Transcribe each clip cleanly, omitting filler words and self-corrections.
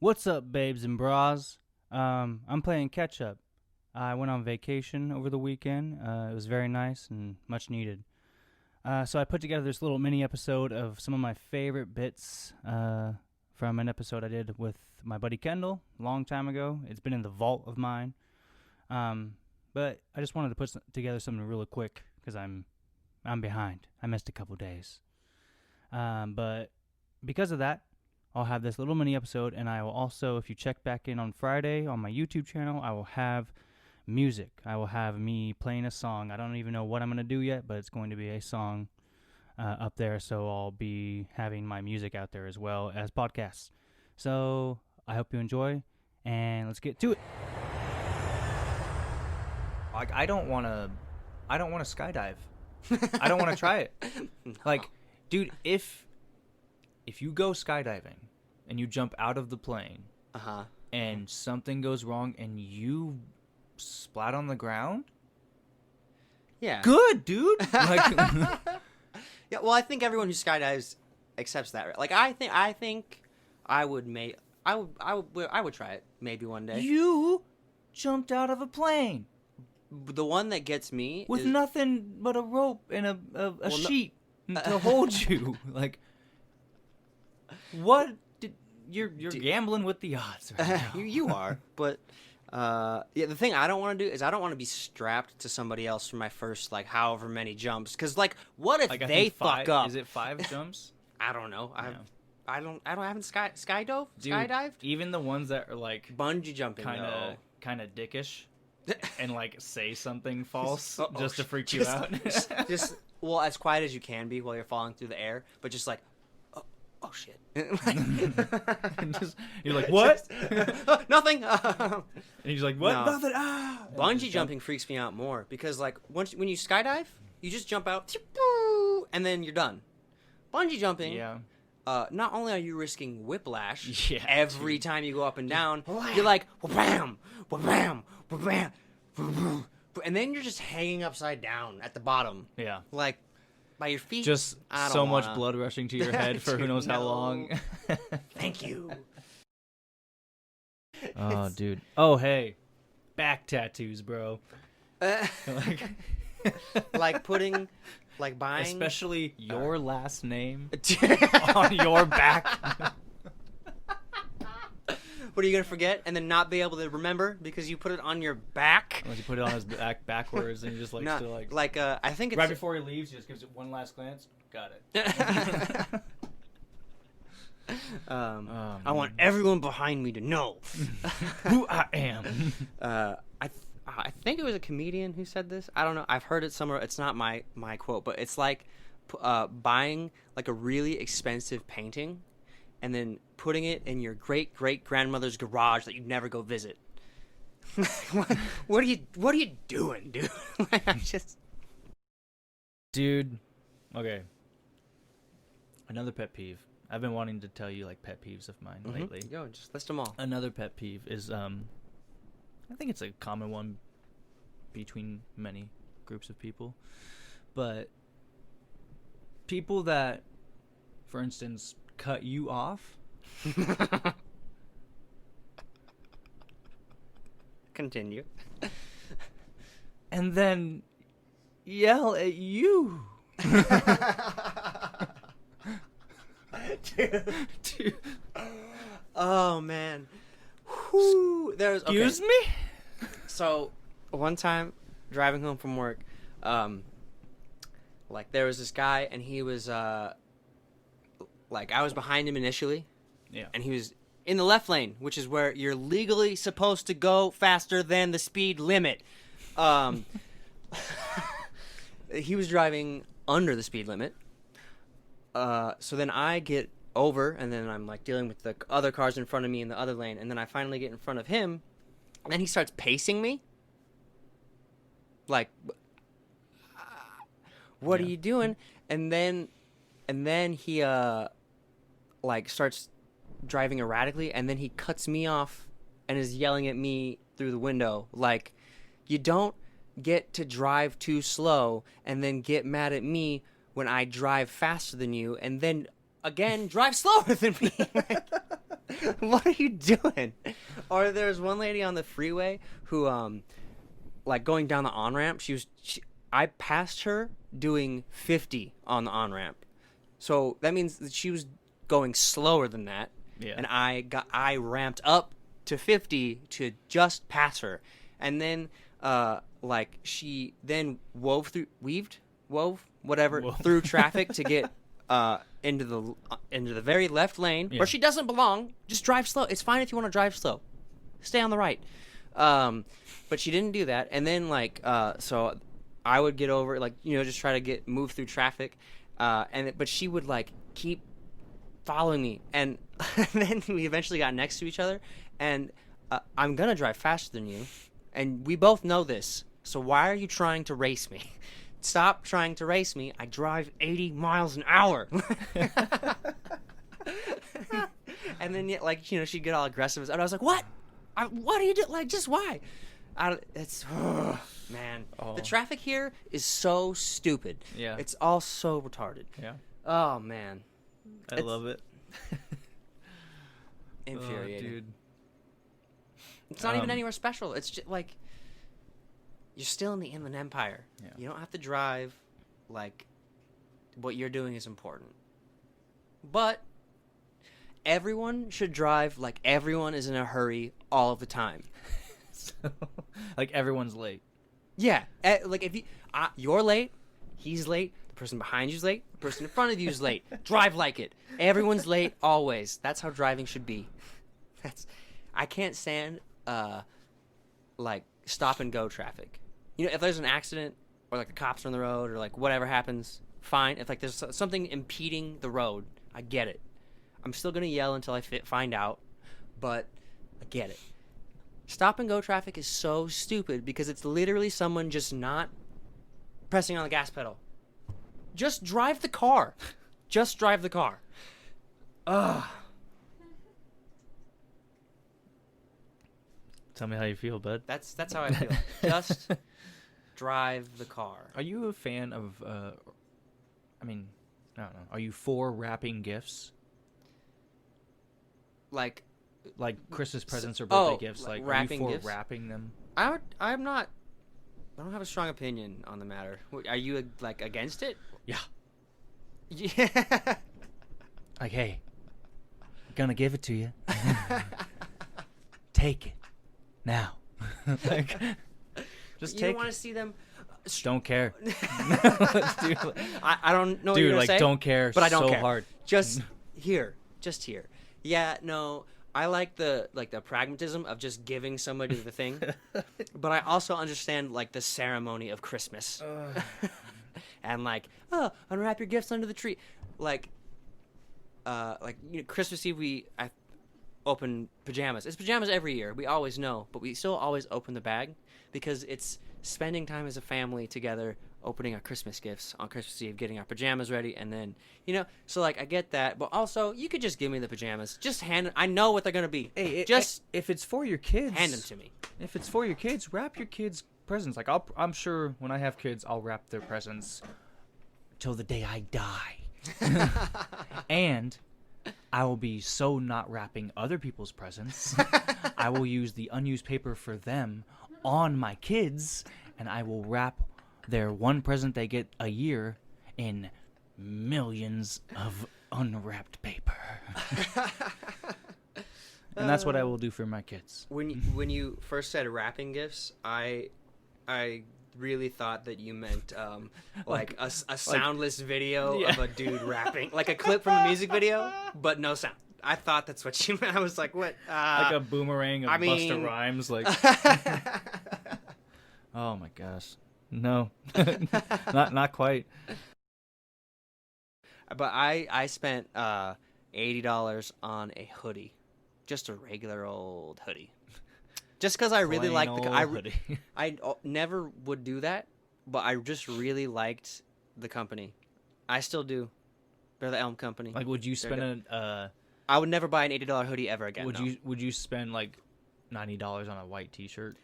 What's up, babes and bras? I'm playing catch up. I went on vacation over the weekend. It was very nice and much needed. So I put together this little mini episode of some of my favorite bits from an episode I did with my buddy Kendall a long time ago. It's been in the vault of mine. But I just wanted to put together something really quick because I'm behind. I missed a couple days. But because of that, I'll have this little mini episode, and I will also, if you check back in on Friday on my YouTube channel, I will have music. I will have me playing a song. I don't even know what I'm going to do yet, but it's going to be a song up there, so I'll be having my music out there as well as podcasts. So I hope you enjoy, and let's get to it. Like, I don't want to skydive. I don't want to try it. No. Like, dude, if you go skydiving and you jump out of the plane and something goes wrong and you splat on the ground, Yeah. good, dude. Like, Yeah. Well, I think everyone who skydives accepts that. Right? Like, I think I would try it maybe one day. you jumped out of a plane The one that gets me with is, nothing but a rope and a no- sheet to hold you. Like, what? You're gambling with the odds right now. you are, but the thing I don't want to do is I don't want to be strapped to somebody else for my first like however many jumps. Because like, what if Like, I they think fuck up? Is it 5 jumps? I don't know. Yeah. I haven't skydove, Dude, skydived, even the ones that are like bungee jumping. kind though. of dickish and like say something false Oh, just to freak you just- out. just well as quiet as you can be while you're falling through the air, but just like, oh shit. You're like, what? Nothing. And he's like, what? No. Nothing. Ah. Bungee jumping freaks me out more because like when you skydive, you just jump out and then you're done. Bungee jumping, Yeah. not only are you risking whiplash Yeah, every dude. time you go up and down, you're like wham, wham, wham, and then you're just hanging upside down at the bottom, Yeah. like by your feet. Just I don't so much wanna. blood rushing to your head for who Dude, knows how no. long. Thank you. Oh, dude. Oh, hey. Back tattoos, bro. Like, Like putting, like buying. especially your last name on your back. What are you gonna forget and then not be able to remember because you put it on your back? Unless you put it on his back backwards and you just like No, still like I think it's right before he leaves, he just gives it one last glance. Got it. I want everyone behind me to know who I am. I think it was a comedian who said this. I don't know. I've heard it somewhere. It's not my quote, but it's like buying like a really expensive painting and then putting it in your great grandmother's garage that you never go visit. What are you doing, dude? Like, I just Dude, okay. Another pet peeve. I've been wanting to tell you like pet peeves of mine lately. Yo, just list them all. Another pet peeve is I think it's a common one between many groups of people, but people that, for instance, cut you off. Continue. And then yell at you. Dude. Oh man. Whew. There's okay. Excuse me? So one time driving home from work, like there was this guy and he was like I was behind him initially, Yeah. and he was in the left lane, which is where you're legally supposed to go faster than the speed limit. He was driving under the speed limit. So then I get over, and then I'm like dealing with the other cars in front of me in the other lane, and then I finally get in front of him, and then he starts pacing me. Like, what are you doing? And then he like starts driving erratically, and then he cuts me off and is yelling at me through the window like, you don't get to drive too slow and then get mad at me when I drive faster than you, and then again, drive slower than me. What are you doing? Or there's one lady on the freeway who, like going down the on-ramp, I passed her doing 50 on the on-ramp. So that means that she was going slower than that. Yeah. And I ramped up to 50 to just pass her. And then like she then wove through traffic to get into the very left lane where she doesn't belong. Just drive slow. It's fine if you want to drive slow. Stay on the right. But she didn't do that. And then like so I would get over, like, you know, just try to move through traffic. But she would like keep following me, and then we eventually got next to each other, and I'm gonna drive faster than you, and we both know this, so why are you trying to race me? Stop trying to race me. I drive 80 miles an hour. And then, like, you know, she'd get all aggressive, and I was like, what do you do? Like, just why? Man, the traffic here is so stupid. Yeah, it's all so retarded. Yeah. Oh man, I love it. Infuriating. Dude. It's not even anywhere special. It's just like you're still in the Inland Empire. Yeah. You don't have to drive. Like, what you're doing is important. But everyone should drive like everyone is in a hurry all of the time. So, like, everyone's late. Yeah, like if you're late, he's late, the person behind you's late, the person in front of you's late. Drive like it. Everyone's late always. That's how driving should be. I can't stand like stop and go traffic. You know, if there's an accident or like the cops are on the road or like whatever happens, fine. If like there's something impeding the road, I get it. I'm still gonna yell until I find out, but I get it. Stop and go traffic is so stupid because it's literally someone just not pressing on the gas pedal. Just drive the car. Just drive the car. Ugh. Tell me how you feel, bud. That's how I feel. Just drive the car. Are you a fan of, I mean, I don't know. Are you for wrapping gifts? Like Christmas presents or birthday gifts? Like Like, wrapping are you for gifts? wrapping them? I'm not. I don't have a strong opinion on the matter. Are you like against it? Yeah. Yeah. Like, hey, gonna give it to you. Take it now. Like, just you take don't want it. to see them. Don't care. Dude, I don't know what dude, you're gonna like, say, don't care but I don't so care. hard. Just here. Yeah, no, I like the pragmatism of just giving somebody the thing, but I also understand like the ceremony of Christmas, and like, unwrap your gifts under the tree, like you know, Christmas Eve I open pajamas. It's pajamas every year. We always know, but we still always open the bag because it's spending time as a family together, opening our Christmas gifts on Christmas Eve, getting our pajamas ready, and then, you know, so like I get that, but also you could just give me the pajamas. Just I know what they're gonna be. Hey, just if it's for your kids, hand them to me. If it's for your kids, wrap your kids' presents. Like, I'm sure when I have kids, I'll wrap their presents till the day I die. And I will be so not wrapping other people's presents. I will use the unused paper for them on my kids, and I will wrap their one present they get a year in millions of unwrapped paper. And that's what I will do for my kids. When you first said wrapping gifts, I really thought that you meant like a soundless video of a dude rapping, like a clip from a music video, but no sound. I thought that's what you meant. I was like, what? Like a boomerang of Busta Rhymes, like. Oh my gosh, no, not quite. But I spent $80 on a hoodie, just a regular old hoodie. Just because I really liked the hoodie. I never would do that, but I just really liked the company. I still do. They're the Elm Company. Like, would you spend I would never buy an $80 hoodie ever again. Would you spend like $90 on a white T-shirt?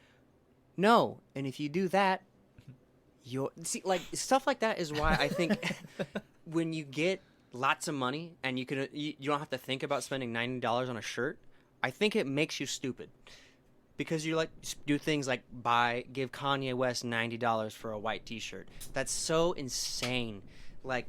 No, and if you do that, like stuff like that is why I think when you get lots of money and you don't have to think about spending $90 on a shirt, I think it makes you stupid. Because you like do things like give Kanye West $90 for a white T-shirt. That's so insane. Like,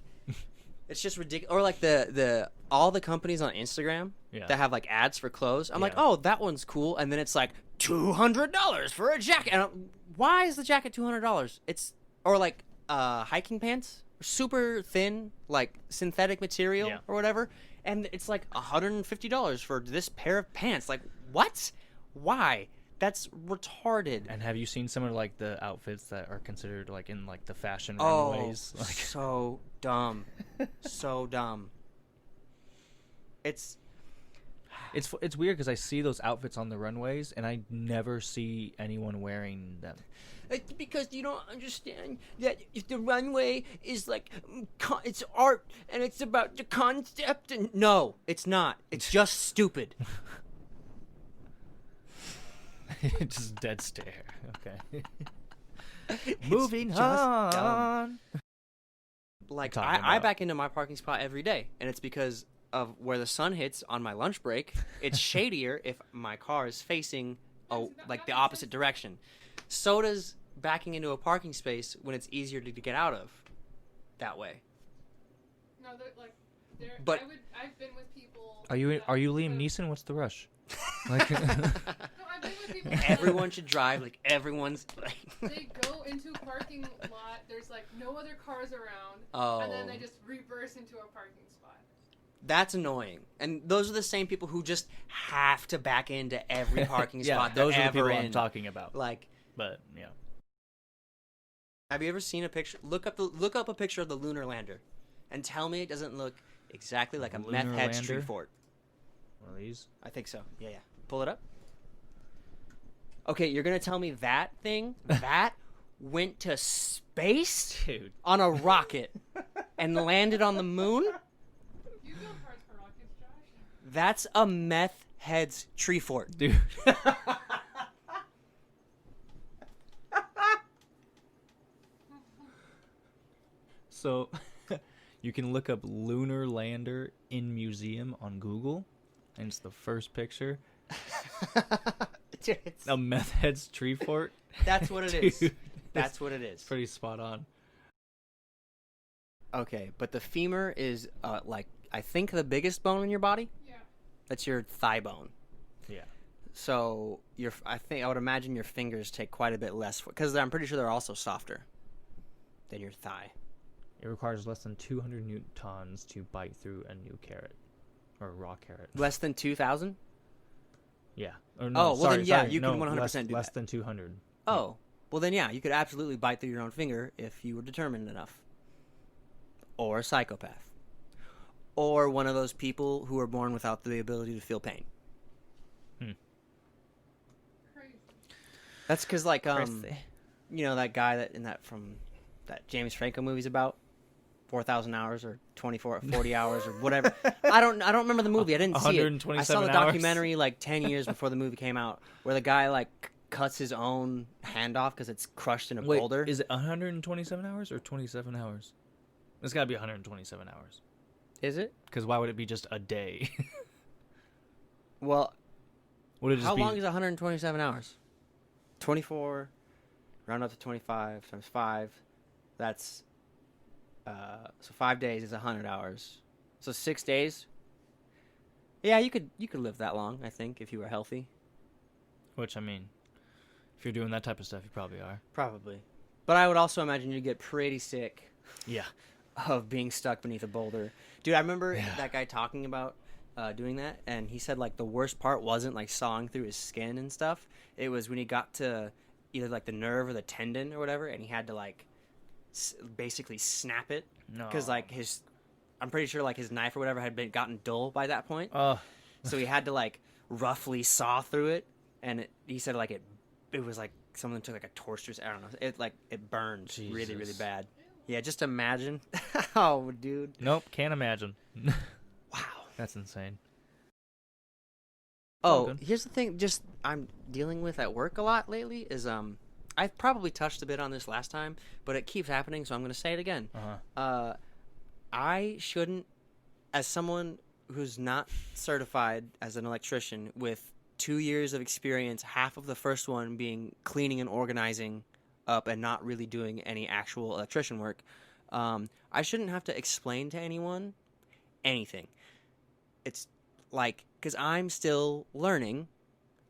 it's just ridiculous. Or like the all the companies on Instagram that have like ads for clothes. I'm like, oh, that one's cool, and then it's like $200 for a jacket. And why is the jacket $200? Or like hiking pants, super thin, like synthetic material or whatever, and it's like $150 for this pair of pants. Like, what? Why? That's retarded. And have you seen some of like the outfits that are considered like in like the fashion runways? Like, so dumb. So dumb. It's weird because I see those outfits on the runways and I never see anyone wearing them. It's because you don't understand that if the runway is like it's art and it's about the concept, and no, it's not. It's just stupid. Just dead stare. Okay. Moving on. Like, I back into my parking spot every day, and it's because of where the sun hits on my lunch break. It's shadier if my car is facing like the opposite direction. So does backing into a parking space when it's easier to get out of that way. No, but I've been with people. Are you Liam Neeson? What's the rush? Like, no, I've been with people. Everyone should drive like everyone's. They go into a parking lot. There's like no other cars around. Oh. And then they just reverse into a parking spot. That's annoying. And those are the same people who just have to back into every parking spot. Those they're are the people ever in. I'm talking about. Like, but yeah. Have you ever seen a picture? Look up a picture of the Lunar Lander, and tell me it doesn't look exactly like a Lunar meth head Lander? street fort. One of these. I think so. Yeah. Pull it up. Okay, you're gonna tell me that thing that went to space, Dude, on a rocket and landed on the moon? You build parts for rockets, Josh? That's a meth head's tree fort. dude. So, you can look up Lunar Lander in museum on Google, and it's the first picture. Dude, A meth head's tree fort. that's what it is. Dude, That's what it is. pretty spot on. Okay, but the femur is like I think the biggest bone in your body. Yeah. That's your thigh bone. Yeah. So I would imagine your fingers take quite a bit less because I'm pretty sure they're also softer than your thigh. It requires less than 200 newtons to bite through a new carrot, or raw carrot. Less than 2,000? Yeah. Or Oh, no, well sorry, then, yeah, sorry, you no, can 100% less, do less that. than 200. Oh, well then, yeah, you could absolutely bite through your own finger if you were determined enough. Or a psychopath. Or one of those people who are born without the ability to feel pain. Crazy. That's because, like, you know, that guy from that James Franco movie's about 4,000 hours or 40 hours or whatever. I don't remember the movie. I didn't see it. I saw the 127 documentary like 10 years before the movie came out, where the guy like cuts his own hand off because it's crushed in a Wait, boulder. is it 127 hours or 27 hours? It's got to be 127 hours. Is it? Because why would it be just a day? Well, Would it just how be... long is 127 hours? 24, round up to 25 times 5. That's so 5 days is 100 hours. So 6 days. Yeah, you could live that long, I think, if you were healthy. Which, I mean, if you're doing that type of stuff, you probably are. Probably. But I would also imagine you'd get pretty sick Yeah. of being stuck beneath a boulder. Dude, I remember that guy talking about doing that, and he said, like, the worst part wasn't, like, sawing through his skin and stuff. It was when he got to either, like, the nerve or the tendon or whatever, and he had to, like, basically snap it. No. Because, like, I'm pretty sure, like, his knife or whatever had gotten dull by that point. So he had to, like, roughly saw through it, and he said, like, it was, like, someone took, like, a torturous, I don't know, it burned really, really Jesus. bad. Yeah, just imagine. Oh, dude. Nope, can't imagine. Wow. That's insane. Oh, good. here's the thing. Just I'm dealing with at work a lot lately is I've probably touched a bit on this last time, but it keeps happening, so I'm going to say it again. Uh-huh. I shouldn't as someone who's not certified as an electrician with 2 years of experience, half of the first one being cleaning and organizing up and not really doing any actual electrician work, I shouldn't have to explain to anyone anything. It's like, because I'm still learning,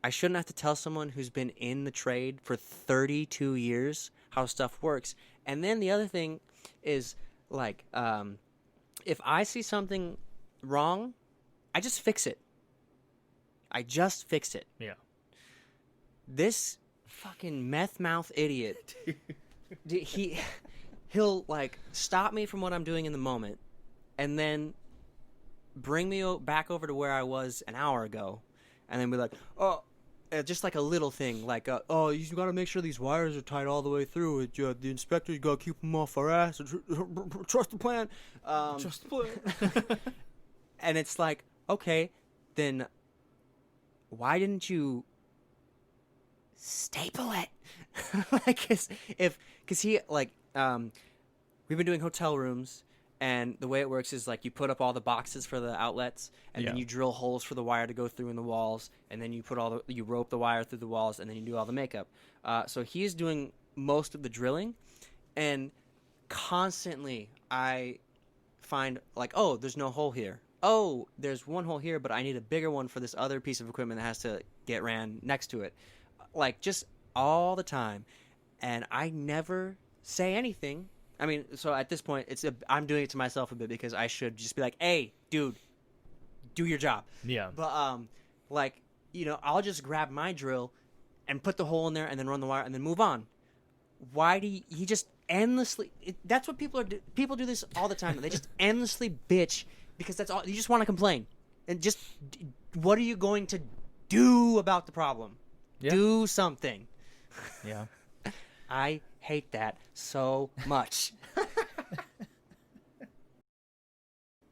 I shouldn't have to tell someone who's been in the trade for 32 years how stuff works. And then the other thing is, like, if I see something wrong, I just fix it. I just fix it. Yeah. This fucking meth mouth idiot, he'll like stop me from what I'm doing in the moment, and then bring me back over to where I was an hour ago, and then be like, oh, just like a little thing, like, oh, you gotta make sure these wires are tight all the way through. The inspector, you gotta keep them off our ass. Trust the plan. Trust the plan. And it's like, okay, then why didn't you staple it? Like, because he, like, we've been doing hotel rooms, and the way it works is, like, you put up all the boxes for the outlets, and then you drill holes for the wire to go through in the walls, and then you rope the wire through the walls, and then you do all the makeup. So he's doing most of the drilling, and constantly I find, like, oh, there's no hole here. Oh, there's one hole here, but I need a bigger one for this other piece of equipment that has to get ran next to it. Like, just all the time. And I never say anything. I mean, so at this point, I'm doing it to myself a bit, because I should just be like, hey, dude, do your job. Yeah. But, like, you know, I'll just grab my drill and put the hole in there and then run the wire and then move on. Why do he just endlessly... that's what people do this all the time. They just endlessly bitch, because that's all... You just want to complain. And just... What are you going to do about the problem? Yeah. Do something. Yeah. I hate that so much.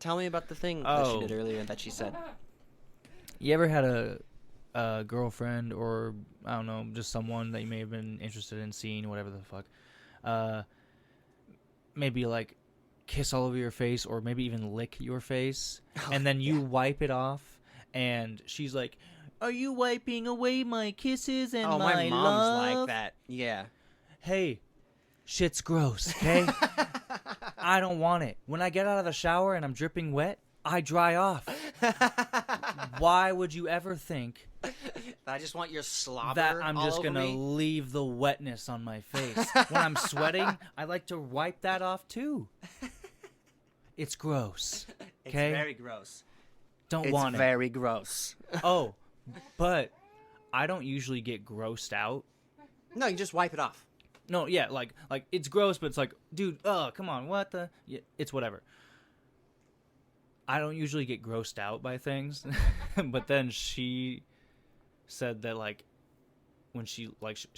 Tell me about the thing that she did earlier that she said. You ever had a girlfriend, or I don't know, just someone that you may have been interested in seeing, whatever the fuck, maybe like kiss all over your face, or maybe even lick your face, and then you wipe it off, and she's like, "Are you wiping away my kisses and my my mom's love?" like that. Yeah. Hey, shit's gross, okay? I don't want it. When I get out of the shower and I'm dripping wet, I dry off. Why would you ever think I just want your slobber that I'm all just over gonna me? leave the wetness on my face? When I'm sweating, I like to wipe that off too. It's gross. Okay? It's very gross. Don't It's want it. very gross. Oh, but I don't usually get grossed out. No, you just wipe it off. No, yeah, like it's gross, but it's like, dude, come on, what the? Yeah, it's whatever. I don't usually get grossed out by things, but then she said that, like, when she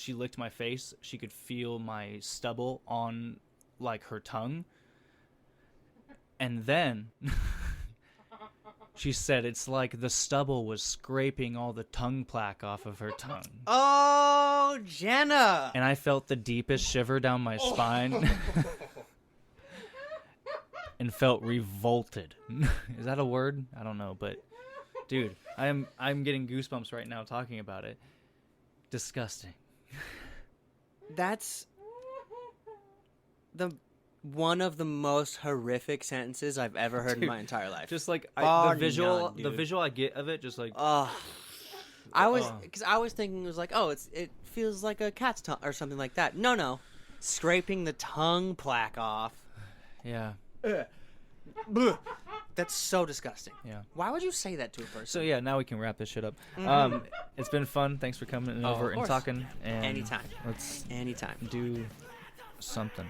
licked my face, she could feel my stubble on, like, her tongue, and then she said it's like the stubble was scraping all the tongue plaque off of her tongue. Oh, Jenna! And I felt the deepest shiver down my spine. And felt revolted. Is that a word? I don't know, but dude, I'm getting goosebumps right now talking about it. Disgusting. That's one of the most horrific sentences I've ever heard in my entire life. Just like Bar the visual, none, the dude. visual I get of it, just like I was thinking it was like, oh, it feels like a cat's tongue or something like that. No, scraping the tongue plaque off. yeah. That's so disgusting. Yeah. Why would you say that to a person? So yeah, now we can wrap this shit up. It's been fun. Thanks for coming Oh, over of and course. talking. And Anytime. Let's Anytime. do something.